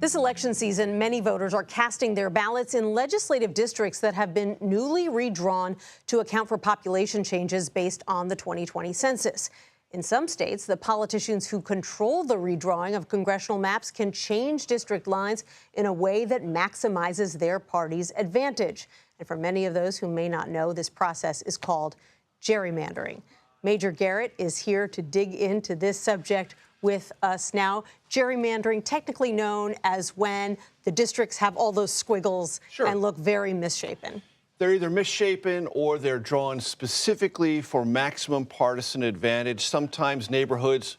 This election season, many voters are casting their ballots in legislative districts that have been newly redrawn to account for population changes based on the 2020 census. In some states, the politicians who control the redrawing of congressional maps can change district lines in a way that maximizes their party's advantage. And for many of those who may not know, this process is called gerrymandering. Major Garrett is here to dig into this subject with us now. Gerrymandering, technically known as when the districts have all those squiggles and look very misshapen. They're either misshapen or they're drawn specifically for maximum partisan advantage. Sometimes neighborhoods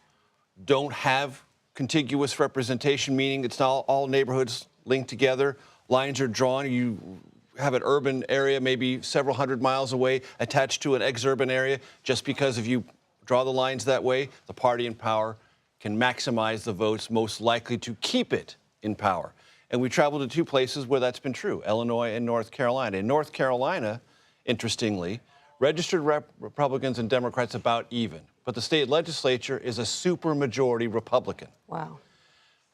don't have contiguous representation, meaning it's not all neighborhoods linked together. Lines are drawn. You have an urban area maybe several hundred miles away attached to an exurban area. Just because if you draw the lines that way, the party in power can maximize the votes most likely to keep it in power. And we traveled to two places where that's been true, Illinois and North Carolina. In North Carolina, interestingly, registered Republicans and Democrats about even, but the state legislature is a supermajority Republican. Wow.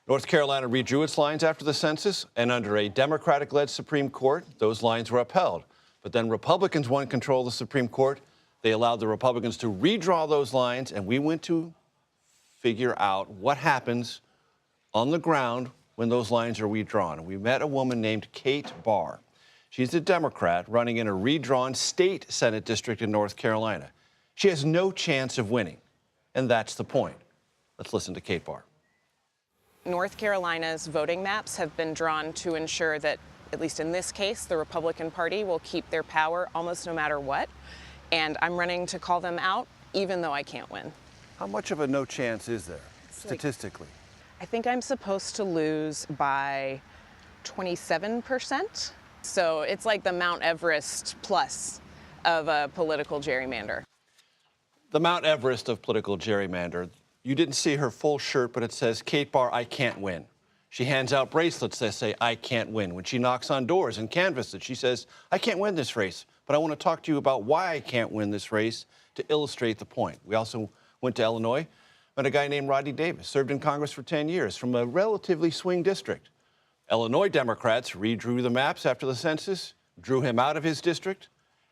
North Carolina redrew its lines after the census, and under a Democratic-led Supreme Court, those lines were upheld. But then Republicans won control of the Supreme Court. They allowed the Republicans to redraw those lines, and we went to figure out what happens on the ground when those lines are redrawn. We met a woman named Kate Barr. She's a Democrat running in a redrawn state Senate district in North Carolina. She has no chance of winning, and that's the point. Let's listen to Kate Barr. North Carolina's voting maps have been drawn to ensure that, at least in this case, the Republican Party will keep their power almost no matter what. And I'm running to call them out, even though I can't win. How much of a no chance is there, statistically? I think I'm supposed to lose by 27%. So it's like the Mount Everest plus of a political gerrymander. The Mount Everest of political gerrymander. You didn't see her full shirt, but it says, Kate Barr, I can't win. She hands out bracelets that say, I can't win. When she knocks on doors and canvasses, she says, I can't win this race, but I want to talk to you about why I can't win this race to illustrate the point. We also went to Illinois, met a guy named Rodney Davis, served in Congress for 10 years from a relatively swing district. Illinois Democrats redrew the maps after the census, drew him out of his district,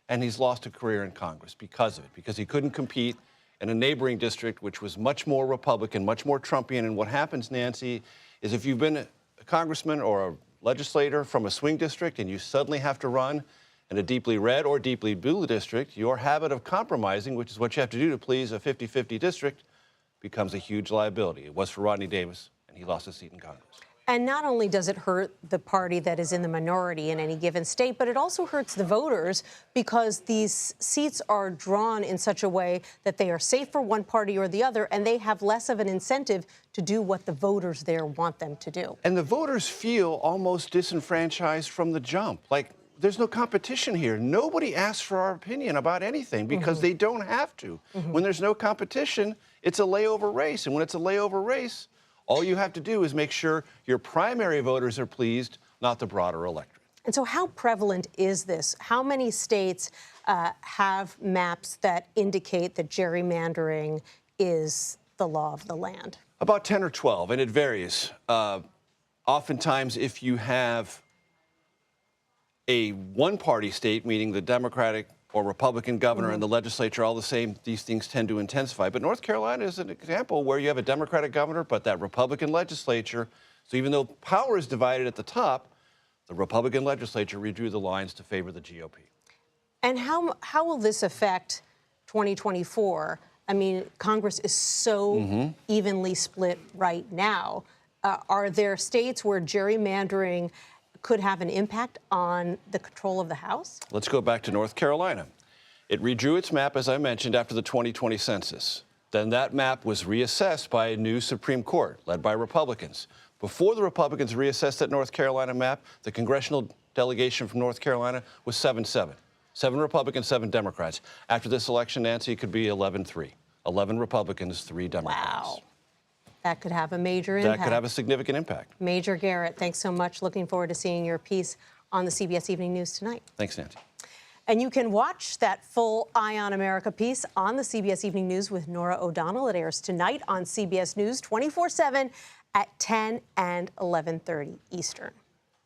and he's lost a career in Congress because of it, because he couldn't compete in a neighboring district, which was much more Republican, much more Trumpian. And what happens, Nancy, is if you've been a congressman or a legislator from a swing district and you suddenly have to run in a deeply red or deeply blue district, your habit of compromising, which is what you have to do to please a 50-50 district, becomes a huge liability. It was for Rodney Davis, and he lost his seat in Congress. And not only does it hurt the party that is in the minority in any given state, but it also hurts the voters because these seats are drawn in such a way that they are safe for one party or the other, and they have less of an incentive to do what the voters there want them to do. And the voters feel almost disenfranchised from the jump. Like, there's no competition here. Nobody asks for our opinion about anything because they don't have to. When there's no competition, it's a layover race. And when it's a layover race, all you have to do is make sure your primary voters are pleased, not the broader electorate. And so how prevalent is this? How many states have maps that indicate that gerrymandering is the law of the land? About 10 or 12, and it varies. Oftentimes, if you have a one-party state, meaning the Democratic or Republican governor and the legislature all the same, these things tend to intensify. But North Carolina is an example where you have a Democratic governor, but that Republican legislature. So even though power is divided at the top, the Republican legislature redrew the lines to favor the GOP. And how will this affect 2024? I mean, Congress is so evenly split right now. Are there states where gerrymandering could have an impact on the control of the House? Let's go back to North Carolina. It redrew its map, as I mentioned, after the 2020 census. Then that map was reassessed by a new Supreme Court, led by Republicans. Before the Republicans reassessed that North Carolina map, the congressional delegation from North Carolina was 7-7. 7 Republicans, 7 Democrats. After this election, Nancy, it could be 11-3. 11 Republicans, 3 Democrats. Wow. That could have a major impact. That could have a significant impact. Major Garrett, thanks so much. Looking forward to seeing your piece on the CBS Evening News tonight. Thanks, Nancy. And you can watch that full Eye on America piece on the CBS Evening News with Norah O'Donnell. It airs tonight on CBS News 24/7 at 10 and 11:30 Eastern.